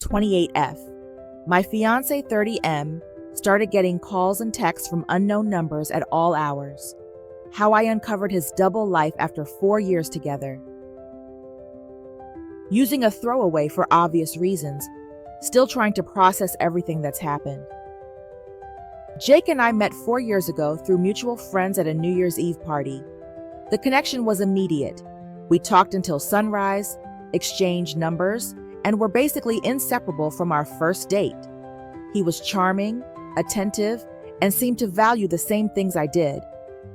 28F. My fiancé 30M started getting calls and texts from unknown numbers at all hours. How I uncovered his double life after 4 years together. Using a throwaway for obvious reasons, still trying to process everything that's happened. Jake and I met 4 years ago through mutual friends at a New Year's Eve party. The connection was immediate. We talked until sunrise, exchanged numbers, and were basically inseparable from our first date. He was charming, attentive, and seemed to value the same things I did: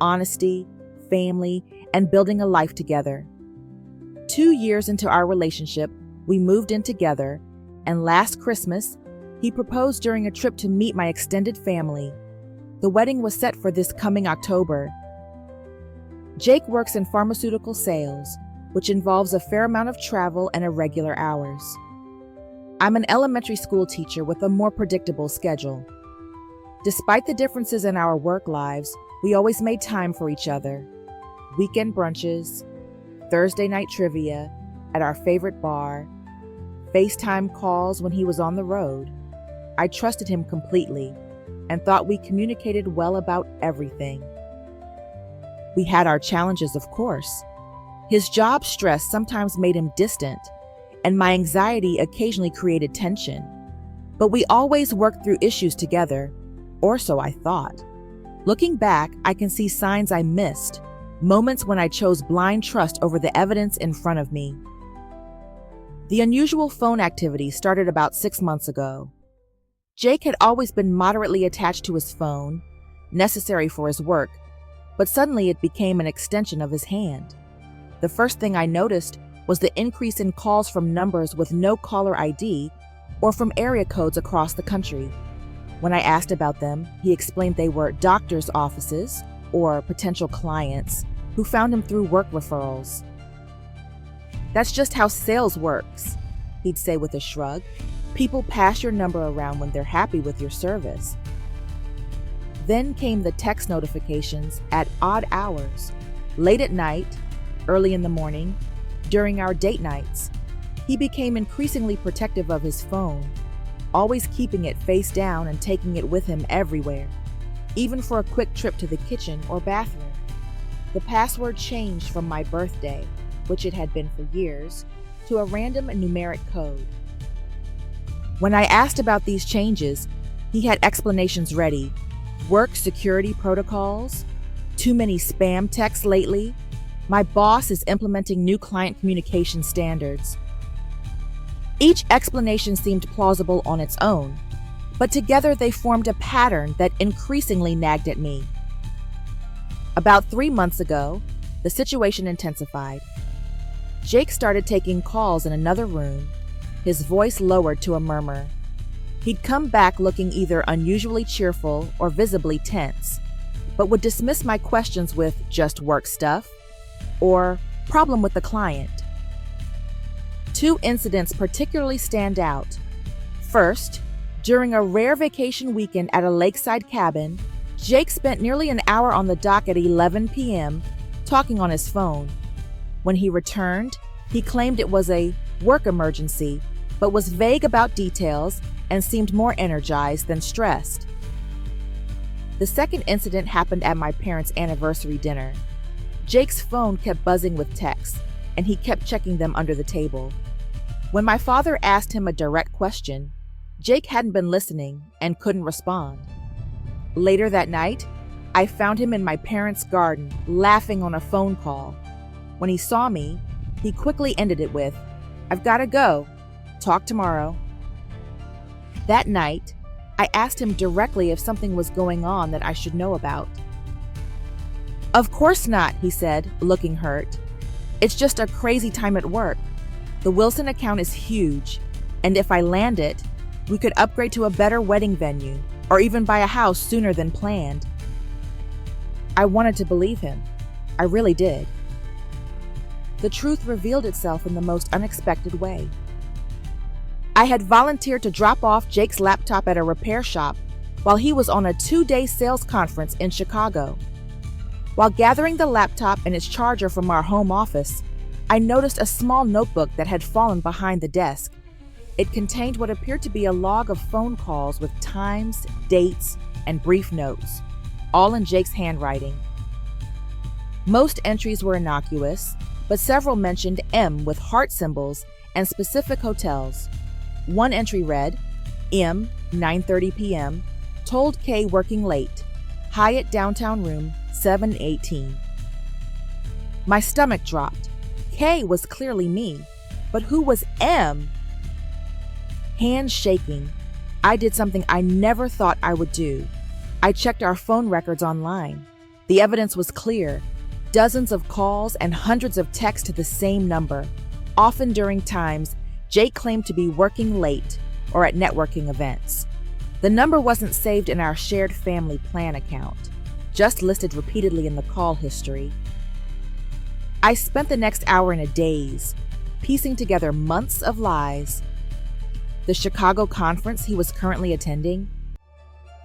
honesty, family, and building a life together. 2 years into our relationship, we moved in together, and last Christmas, he proposed during a trip to meet my extended family. The wedding was set for this coming October. Jake works in pharmaceutical sales, which involves a fair amount of travel and irregular hours. I'm an elementary school teacher with a more predictable schedule. Despite the differences in our work lives, we always made time for each other. Weekend brunches, Thursday night trivia at our favorite bar, FaceTime calls when he was on the road. I trusted him completely and thought we communicated well about everything. We had our challenges, of course. His job stress sometimes made him distant, and my anxiety occasionally created tension. But we always worked through issues together, or so I thought. Looking back, I can see signs I missed, moments when I chose blind trust over the evidence in front of me. The unusual phone activity started about 6 months ago. Jake had always been moderately attached to his phone, necessary for his work, but suddenly it became an extension of his hand. The first thing I noticed was the increase in calls from numbers with no caller ID or from area codes across the country. When I asked about them, he explained they were doctors' offices or potential clients who found him through work referrals. "That's just how sales works," he'd say with a shrug. "People pass your number around when they're happy with your service." Then came the text notifications at odd hours, late at night, early in the morning, during our date nights. He became increasingly protective of his phone, always keeping it face down and taking it with him everywhere, even for a quick trip to the kitchen or bathroom. The password changed from my birthday, which it had been for years, to a random numeric code. When I asked about these changes, he had explanations ready. Work security protocols, too many spam texts lately, my boss is implementing new client communication standards. Each explanation seemed plausible on its own, but together they formed a pattern that increasingly nagged at me. About 3 months ago, the situation intensified. Jake started taking calls in another room, his voice lowered to a murmur. He'd come back looking either unusually cheerful or visibly tense, but would dismiss my questions with "just work stuff" or "problem with the client." 2 incidents particularly stand out. First, during a rare vacation weekend at a lakeside cabin, Jake spent nearly an hour on the dock at 11 p.m. talking on his phone. When he returned, he claimed it was a work emergency, but was vague about details and seemed more energized than stressed. The second incident happened at my parents' anniversary dinner. Jake's phone kept buzzing with texts, and he kept checking them under the table. When my father asked him a direct question, Jake hadn't been listening and couldn't respond. Later that night, I found him in my parents' garden, laughing on a phone call. When he saw me, he quickly ended it with, "I've got to go. Talk tomorrow." That night, I asked him directly if something was going on that I should know about. "Of course not," he said, looking hurt. "It's just a crazy time at work. The Wilson account is huge, and if I land it, we could upgrade to a better wedding venue or even buy a house sooner than planned." I wanted to believe him. I really did. The truth revealed itself in the most unexpected way. I had volunteered to drop off Jake's laptop at a repair shop while he was on a 2-day sales conference in Chicago. While gathering the laptop and its charger from our home office, I noticed a small notebook that had fallen behind the desk. It contained what appeared to be a log of phone calls with times, dates, and brief notes, all in Jake's handwriting. Most entries were innocuous, but several mentioned M with heart symbols and specific hotels. One entry read, M, 9:30 p.m., told K working late, Hyatt downtown room, 718. My stomach dropped. K was clearly me, but who was M? Hands shaking, I did something I never thought I would do. I checked our phone records online. The evidence was clear. Dozens of calls and hundreds of texts to the same number, often during times Jake claimed to be working late or at networking events. The number wasn't saved in our shared family plan account, just listed repeatedly in the call history. I spent the next hour in a daze, piecing together months of lies. The Chicago conference he was currently attending.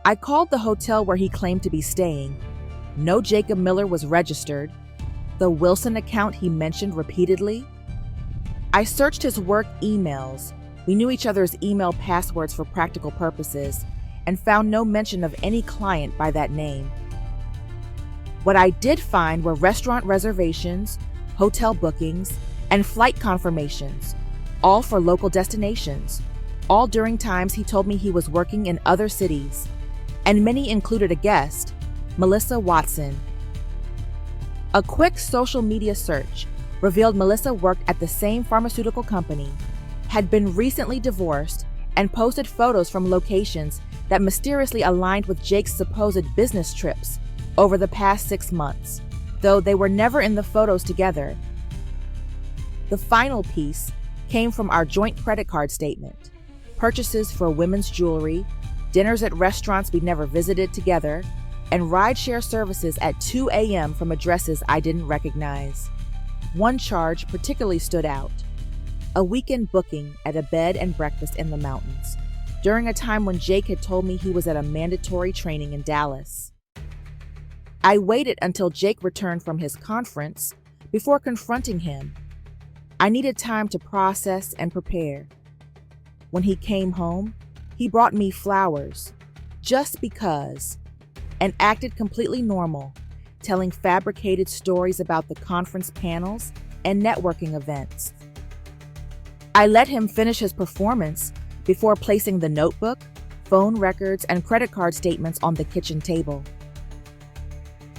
I called the hotel where he claimed to be staying. No Jacob Miller was registered. The Wilson account he mentioned repeatedly. I searched his work emails. We knew each other's email passwords for practical purposes and found no mention of any client by that name. What I did find were restaurant reservations, hotel bookings, and flight confirmations, all for local destinations, all during times he told me he was working in other cities, and many included a guest, Melissa Watson. A quick social media search revealed Melissa worked at the same pharmaceutical company, had been recently divorced, and posted photos from locations that mysteriously aligned with Jake's supposed business trips over the past 6 months, though they were never in the photos together. The final piece came from our joint credit card statement: purchases for women's jewelry, dinners at restaurants we'd never visited together, and rideshare services at 2 a.m. from addresses I didn't recognize. One charge particularly stood out: a weekend booking at a bed and breakfast in the mountains, during a time when Jake had told me he was at a mandatory training in Dallas. I waited until Jake returned from his conference before confronting him. I needed time to process and prepare. When he came home, he brought me flowers, just because, and acted completely normal, telling fabricated stories about the conference panels and networking events. I let him finish his performance before placing the notebook, phone records, and credit card statements on the kitchen table.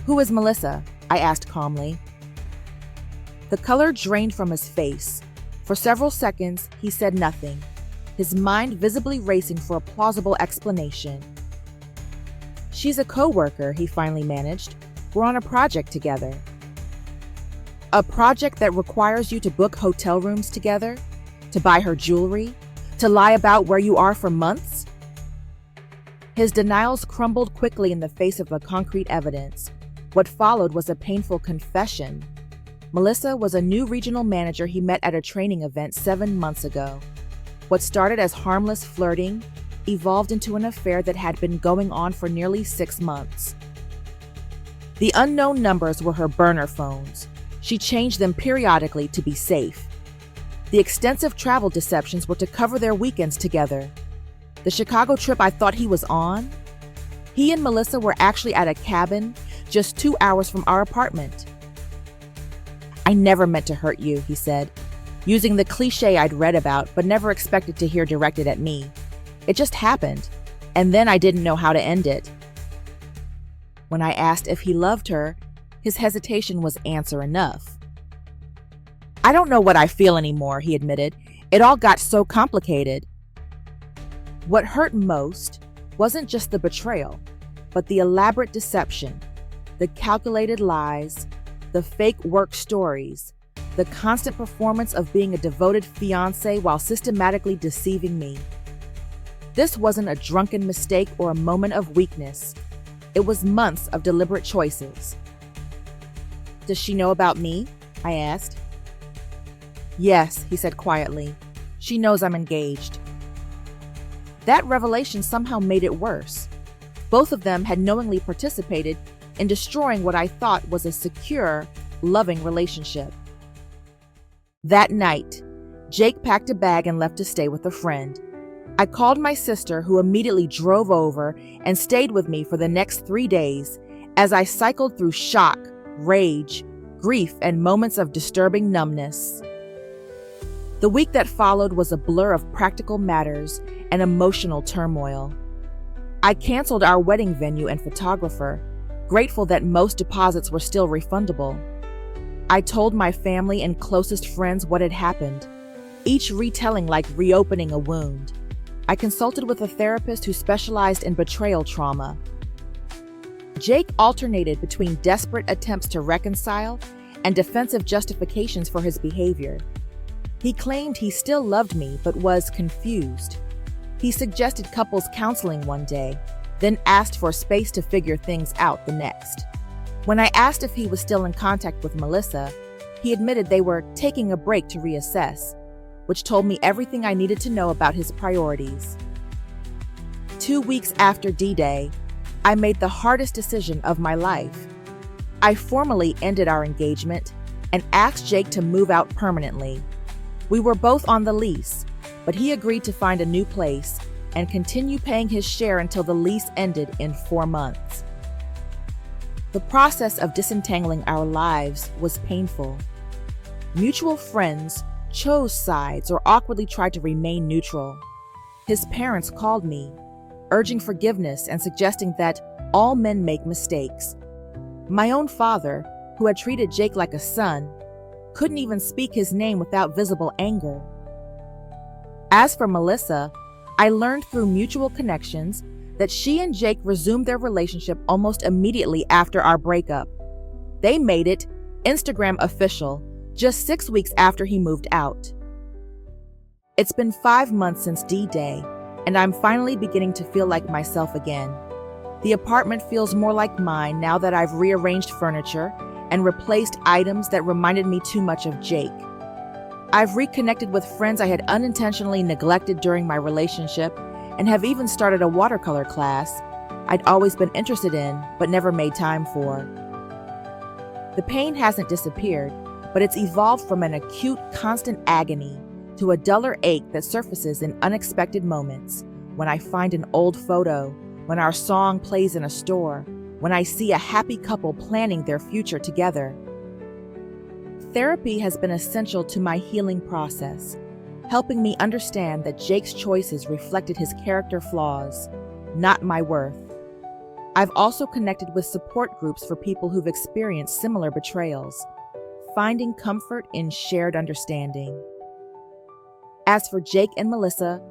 "Who is Melissa?" I asked calmly. The color drained from his face. For several seconds, he said nothing, his mind visibly racing for a plausible explanation. "She's a coworker," he finally managed. "We're on a project together." "A project that requires you to book hotel rooms together? To buy her jewelry? To lie about where you are for months?" His denials crumbled quickly in the face of the concrete evidence. What followed was a painful confession. Melissa was a new regional manager he met at a training event 7 months ago. What started as harmless flirting evolved into an affair that had been going on for nearly 6 months. The unknown numbers were her burner phones. She changed them periodically to be safe. The extensive travel deceptions were to cover their weekends together. The Chicago trip I thought he was on? He and Melissa were actually at a cabin just 2 hours from our apartment. "I never meant to hurt you," he said, using the cliche I'd read about but never expected to hear directed at me. "It just happened, and then I didn't know how to end it." When I asked if he loved her, his hesitation was answer enough. "I don't know what I feel anymore," he admitted. "It all got so complicated." What hurt most wasn't just the betrayal, but the elaborate deception, the calculated lies, the fake work stories, the constant performance of being a devoted fiancé while systematically deceiving me. This wasn't a drunken mistake or a moment of weakness. It was months of deliberate choices. "Does she know about me?" I asked. "Yes," he said quietly. "She knows I'm engaged." That revelation somehow made it worse. Both of them had knowingly participated in destroying what I thought was a secure, loving relationship. That night, Jake packed a bag and left to stay with a friend. I called my sister, who immediately drove over and stayed with me for the next 3 days as I cycled through shock, rage, grief, and moments of disturbing numbness. The week that followed was a blur of practical matters and emotional turmoil. I canceled our wedding venue and photographer, grateful that most deposits were still refundable. I told my family and closest friends what had happened, each retelling like reopening a wound. I consulted with a therapist who specialized in betrayal trauma. Jake alternated between desperate attempts to reconcile and defensive justifications for his behavior. He claimed he still loved me but was confused. He suggested couples counseling one day, then asked for space to figure things out the next. When I asked if he was still in contact with Melissa, he admitted they were taking a break to reassess, which told me everything I needed to know about his priorities. 2 weeks after D-Day, I made the hardest decision of my life. I formally ended our engagement and asked Jake to move out permanently. We were both on the lease, but he agreed to find a new place and continue paying his share until the lease ended in 4 months. The process of disentangling our lives was painful. Mutual friends chose sides or awkwardly tried to remain neutral. His parents called me, urging forgiveness and suggesting that all men make mistakes. My own father, who had treated Jake like a son, couldn't even speak his name without visible anger. As for Melissa, I learned through mutual connections that she and Jake resumed their relationship almost immediately after our breakup. They made it Instagram official just 6 weeks after he moved out. It's been 5 months since D-Day, and I'm finally beginning to feel like myself again. The apartment feels more like mine now that I've rearranged furniture and replaced items that reminded me too much of Jake. I've reconnected with friends I had unintentionally neglected during my relationship and have even started a watercolor class I'd always been interested in but never made time for. The pain hasn't disappeared, but it's evolved from an acute, constant agony to a duller ache that surfaces in unexpected moments. When I find an old photo, when our song plays in a store, when I see a happy couple planning their future together. Therapy has been essential to my healing process, helping me understand that Jake's choices reflected his character flaws, not my worth. I've also connected with support groups for people who've experienced similar betrayals, finding comfort in shared understanding. As for Jake and Melissa,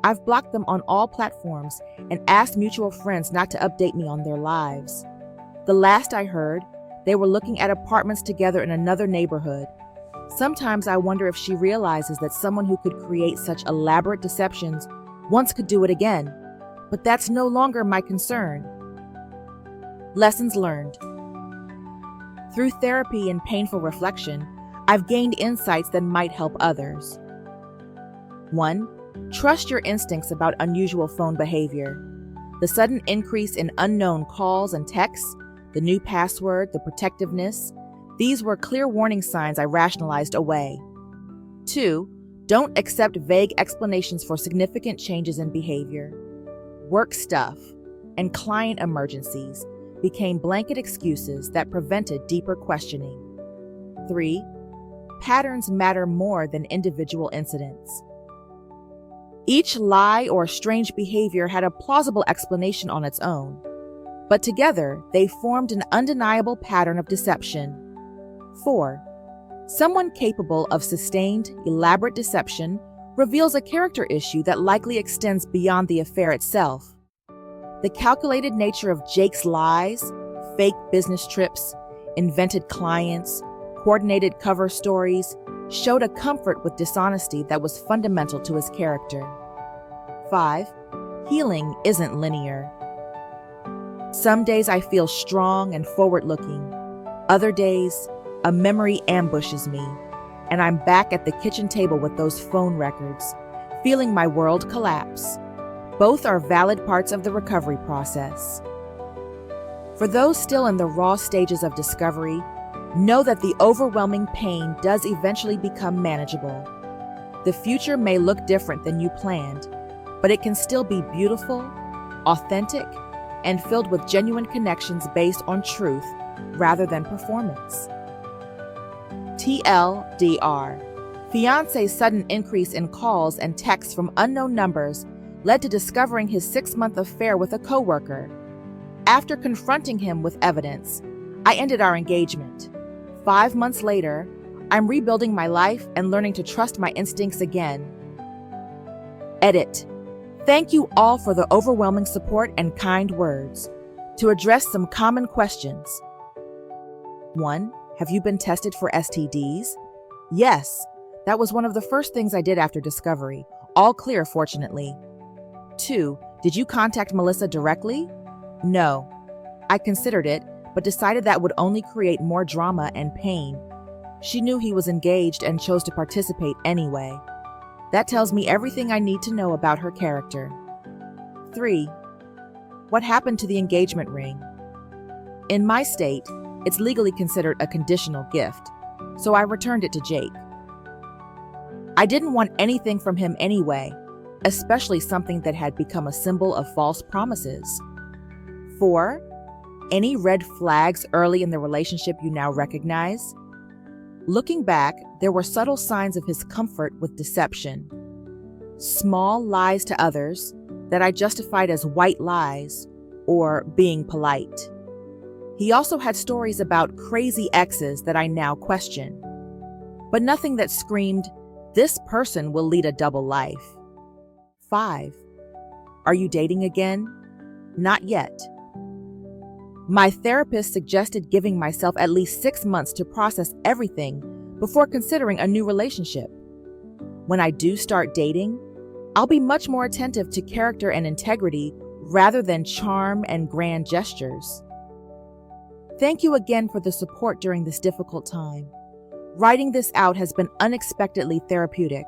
I've blocked them on all platforms and asked mutual friends not to update me on their lives. The last I heard, they were looking at apartments together in another neighborhood. Sometimes I wonder if she realizes that someone who could create such elaborate deceptions once could do it again, but that's no longer my concern. Lessons learned. Through therapy and painful reflection, I've gained insights that might help others. 1. Trust your instincts about unusual phone behavior. The sudden increase in unknown calls and texts, the new password, the protectiveness, these were clear warning signs I rationalized away. 2. Don't accept vague explanations for significant changes in behavior. Work stuff and client emergencies became blanket excuses that prevented deeper questioning. 3. Patterns matter more than individual incidents. Each lie or strange behavior had a plausible explanation on its own, but together they formed an undeniable pattern of deception. 4. Someone capable of sustained, elaborate deception reveals a character issue that likely extends beyond the affair itself. The calculated nature of Jake's lies, fake business trips, invented clients, coordinated cover stories, showed a comfort with dishonesty that was fundamental to his character. 5. Healing isn't linear. Some days I feel strong and forward-looking. Other days, a memory ambushes me, and I'm back at the kitchen table with those phone records, feeling my world collapse. Both are valid parts of the recovery process. For those still in the raw stages of discovery, know that the overwhelming pain does eventually become manageable. The future may look different than you planned, but it can still be beautiful, authentic, and filled with genuine connections based on truth rather than performance. TLDR. Fiancé's sudden increase in calls and texts from unknown numbers led to discovering his 6-month affair with a coworker. After confronting him with evidence, I ended our engagement. 5 months later, I'm rebuilding my life and learning to trust my instincts again. Edit. Thank you all for the overwhelming support and kind words. To address some common questions. 1. Have you been tested for STDs? Yes, that was one of the first things I did after discovery. All clear, fortunately. 2. Did you contact Melissa directly? No. I considered it, but decided that would only create more drama and pain. She knew he was engaged and chose to participate anyway. That tells me everything I need to know about her character. 3. What happened to the engagement ring? In my state, it's legally considered a conditional gift, so I returned it to Jake. I didn't want anything from him anyway, especially something that had become a symbol of false promises. 4. Any red flags early in the relationship you now recognize? Looking back, there were subtle signs of his comfort with deception. Small lies to others that I justified as white lies or being polite. He also had stories about crazy exes that I now question, but nothing that screamed, "This person will lead a double life." 5. Are you dating again? Not yet. My therapist suggested giving myself at least 6 months to process everything before considering a new relationship. When I do start dating, I'll be much more attentive to character and integrity rather than charm and grand gestures. Thank you again for the support during this difficult time. Writing this out has been unexpectedly therapeutic.